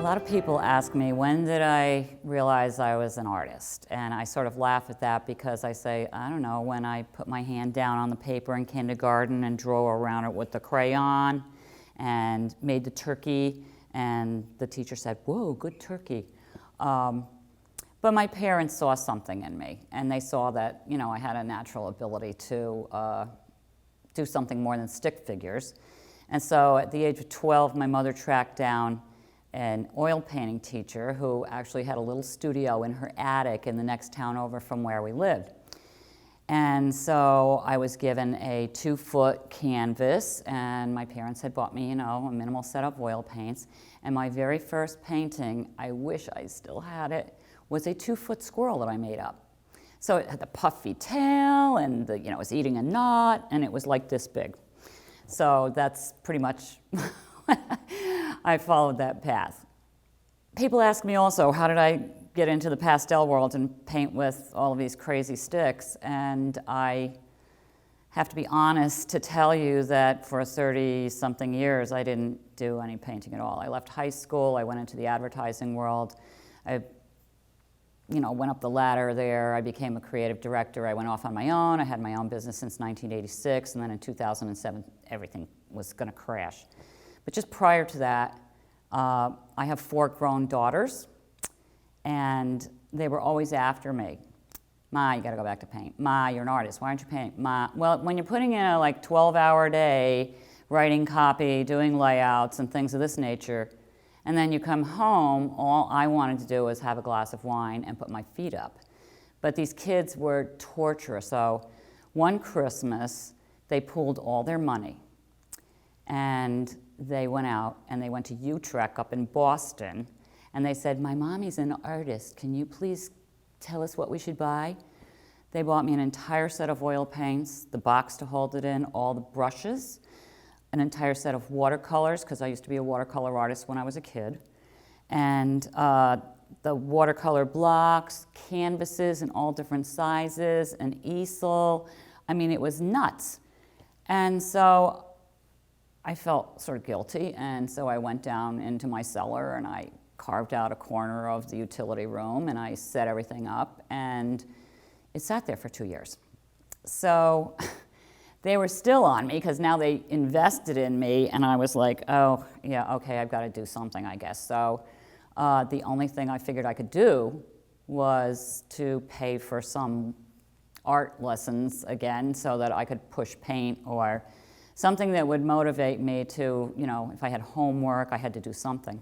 lot of people ask me, when did I realize I was an artist? And I sort of laugh at that because I say, I don't know, when I put my hand down on the paper in kindergarten and drew around it with the crayon and made the turkey, and the teacher said, whoa, good turkey. But my parents saw something in me, and they saw that, you know, I had a natural ability to do something more than stick figures. And so at the age of 12, my mother tracked down an oil painting teacher who actually had a little studio in her attic in the next town over from where we lived. And so I was given a 2-foot canvas, and my parents had bought me, you know, a minimal set of oil paints. And my very first painting, I wish I still had it, was a 2-foot squirrel that I made up. So it had the puffy tail, and it was eating a nut, and it was like this big. So that's pretty much I followed that path. People ask me also, how did I get into the pastel world and paint with all of these crazy sticks? And I have to be honest to tell you that for 30-something years, I didn't do any painting at all. I left high school, I went into the advertising world. I went up the ladder there. I became a creative director. I went off on my own. I had my own business since 1986, and then in 2007, everything was going to crash. But just prior to that, I have 4 grown daughters, and they were always after me. Ma, you got to go back to paint. Ma, you're an artist. Why aren't you painting? Ma, well, when you're putting in a 12-hour day, writing copy, doing layouts, and things of this nature, and then you come home, all I wanted to do was have a glass of wine and put my feet up. But these kids were torture. So one Christmas, they pooled all their money, and they went out, and they went to Utrecht up in Boston, and they said, my mommy's an artist. Can you please tell us what we should buy? They bought me an entire set of oil paints, the box to hold it in, all the brushes, an entire set of watercolors, because I used to be a watercolor artist when I was a kid, and the watercolor blocks, canvases in all different sizes, an easel. I mean, it was nuts. And so I felt sort of guilty, and so I went down into my cellar and I carved out a corner of the utility room and I set everything up, and it sat there for 2 years. So they were still on me because now they invested in me, and I was like, oh, yeah, okay, I've got to do something, I guess. So the only thing I figured I could do was to pay for some art lessons again so that I could push paint, or something that would motivate me to, if I had homework, I had to do something.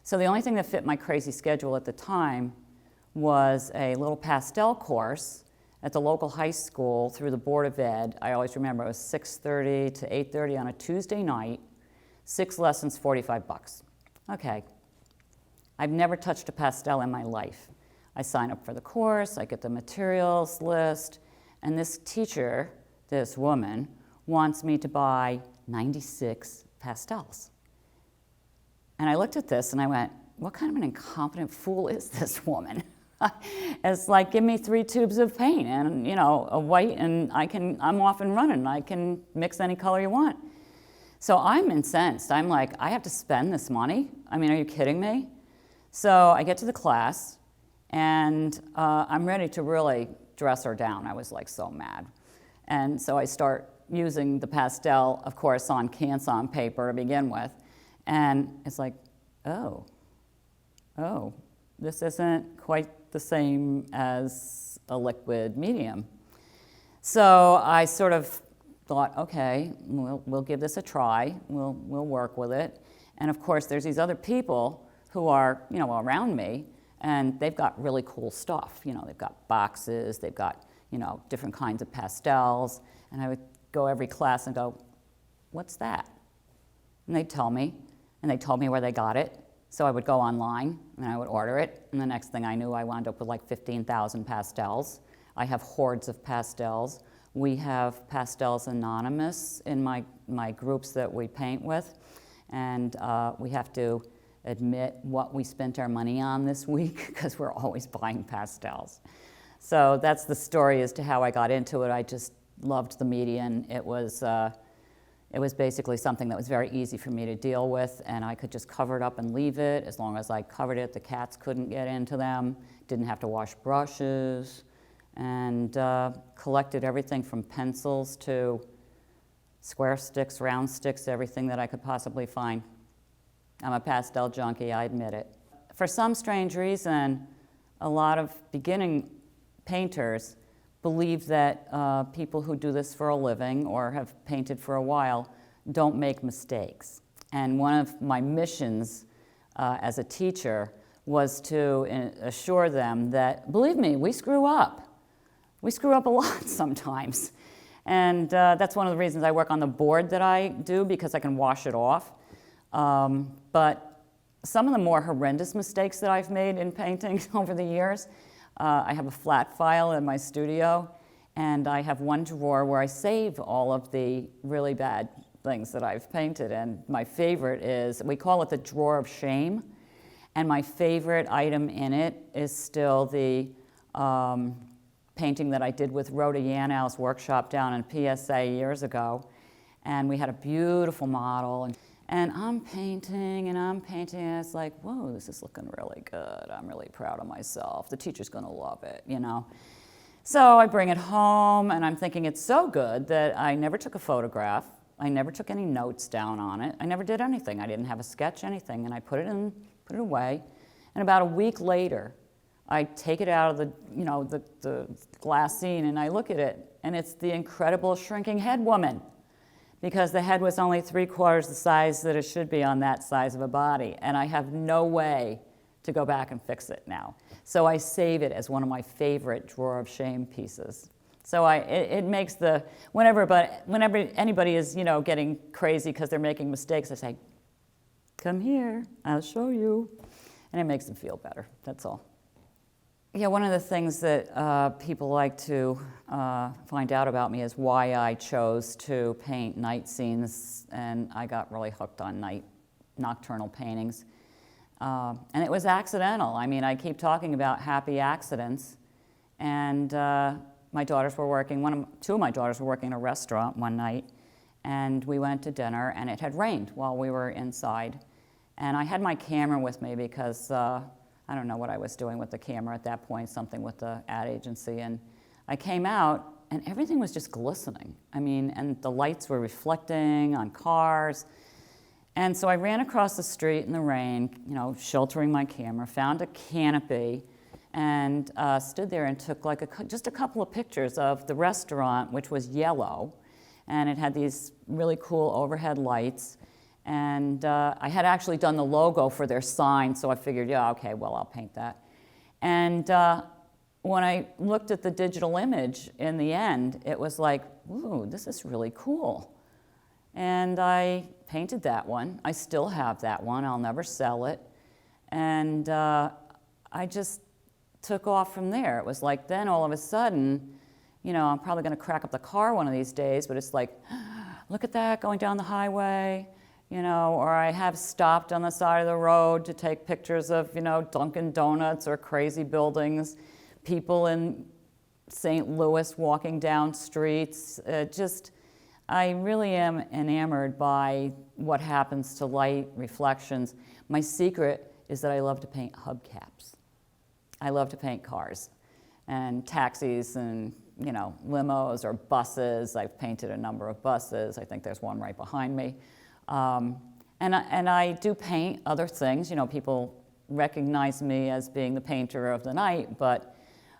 So the only thing that fit my crazy schedule at the time was a little pastel course at the local high school through the Board of Ed. I always remember it was 6:30 to 8:30 on a Tuesday night, 6 lessons, $45. Okay, I've never touched a pastel in my life. I sign up for the course, I get the materials list, and this teacher, this woman, wants me to buy 96 pastels. And I looked at this and I went, what kind of an incompetent fool is this woman? It's like, give me 3 tubes of paint and, a white, and I'm off and running. I can mix any color you want. So I'm incensed. I'm like, I have to spend this money? I mean, are you kidding me? So I get to the class, and I'm ready to really dress her down. I was like so mad. And so I start using the pastel, of course, on canson paper to begin with. And it's like, oh, this isn't quite the same as a liquid medium. So I sort of thought, okay, we'll give this a try. We'll work with it. And of course, there's these other people who are, around me, and they've got really cool stuff. They've got boxes, they've got, different kinds of pastels. And I would go every class and go, what's that? And they'd tell me, and they told me where they got it. So I would go online, and I would order it, and the next thing I knew, I wound up with like 15,000 pastels. I have hordes of pastels. We have Pastels Anonymous in my groups that we paint with, and we have to admit what we spent our money on this week because we're always buying pastels. So that's the story as to how I got into it. I just loved the medium. It was, It was basically something that was very easy for me to deal with, and I could just cover it up and leave it. As long as I covered it, the cats couldn't get into them, didn't have to wash brushes, and collected everything from pencils to square sticks, round sticks, everything that I could possibly find. I'm a pastel junkie, I admit it. For some strange reason, a lot of beginning painters believe that people who do this for a living or have painted for a while don't make mistakes. And one of my missions as a teacher was to assure them that, believe me, we screw up. We screw up a lot sometimes. And that's one of the reasons I work on the board that I do, because I can wash it off. But some of the more horrendous mistakes that I've made in painting over the years, I have a flat file in my studio, and I have one drawer where I save all of the really bad things that I've painted. And my favorite is, we call it the drawer of shame, and my favorite item in it is still the painting that I did with Rhoda Yanow's workshop down in PSA years ago. And we had a beautiful model, and I'm painting, and it's like, whoa, this is looking really good. I'm really proud of myself. The teacher's gonna love it, you know? So I bring it home, and I'm thinking it's so good that I never took a photograph. I never took any notes down on it. I never did anything. I didn't have a sketch, anything, and I put it away. And about a week later, I take it out of the glassine, and I look at it, and it's the incredible shrinking head woman, because the head was only 3/4 the size that it should be on that size of a body, and I have no way to go back and fix it now. So I save it as one of my favorite drawer of shame pieces. So it makes whenever anybody is getting crazy because they're making mistakes, I say, come here, I'll show you, and it makes them feel better. That's all. Yeah, one of the things that people like to find out about me is why I chose to paint night scenes, and I got really hooked on nocturnal paintings. And it was accidental. I mean, I keep talking about happy accidents, and my daughters were working, two of my daughters were working in a restaurant one night, and we went to dinner, and it had rained while we were inside. And I had my camera with me because I don't know what I was doing with the camera at that point, something with the ad agency. And I came out, and everything was just glistening. I mean, and the lights were reflecting on cars. And so I ran across the street in the rain, sheltering my camera, found a canopy, and stood there and took just a couple of pictures of the restaurant, which was yellow. And it had these really cool overhead lights. And I had actually done the logo for their sign, so I figured, yeah, okay, well, I'll paint that. And when I looked at the digital image in the end, it was like, ooh, this is really cool. And I painted that one. I still have that one. I'll never sell it. And I just took off from there. It was like then all of a sudden, I'm probably going to crack up the car one of these days, but it's like, look at that going down the highway. Or I have stopped on the side of the road to take pictures of, Dunkin' Donuts or crazy buildings, people in St. Louis walking down streets. I really am enamored by what happens to light, reflections. My secret is that I love to paint hubcaps. I love to paint cars and taxis and, limos or buses. I've painted a number of buses. I think there's one right behind me. And I do paint other things. People recognize me as being the painter of the night, but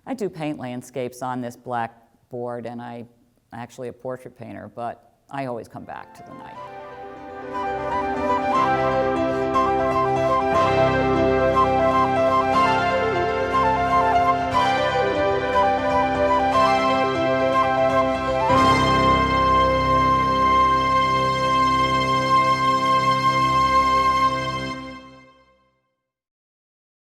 I do paint landscapes on this black board, and I'm actually a portrait painter, but I always come back to the night.